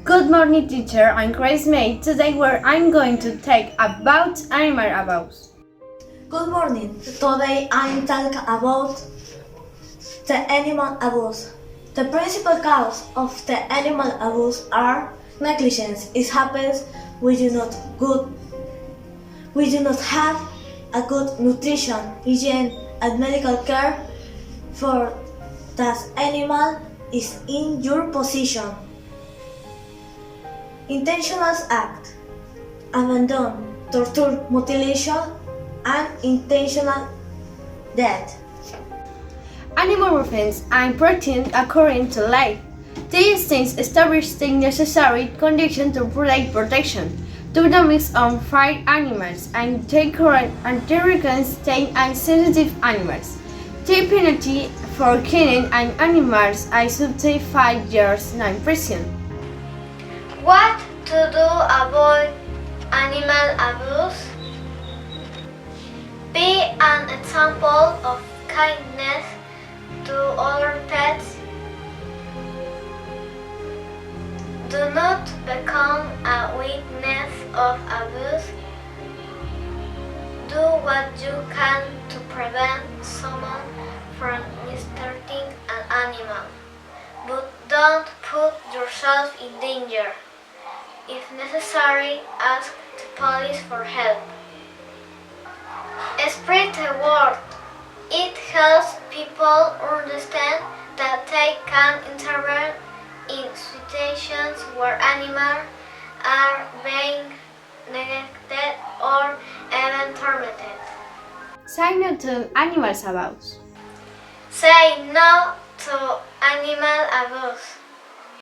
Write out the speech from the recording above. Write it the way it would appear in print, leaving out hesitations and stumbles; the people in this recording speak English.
Good morning, teacher. I'm Grace May. Today I'm going to talk about animal abuse. Good morning. Today I'm talking about the animal abuse. The principal cause of the animal abuse are negligence. It happens we do not have a good nutrition, hygiene, and medical care for that animal is in your position. Intentional act, abandon, torture, mutilation, and intentional death. Animal movements are important according to life. These things establish the necessary conditions to provide protection to domestic and farm animals and take current and state and sensitive animals. The penalty for killing an animal is up to 5 years in prison. What to do avoid animal abuse? Be an example of kindness to other pets. Do not become a witness of abuse. Do what you can to prevent someone from mistreating an animal, but don't put yourself in danger. If necessary, ask the police for help. Spread the word. It helps people understand that they can intervene in situations where animals are being neglected or even tormented. Say no to animal abuse. Say no to animal abuse.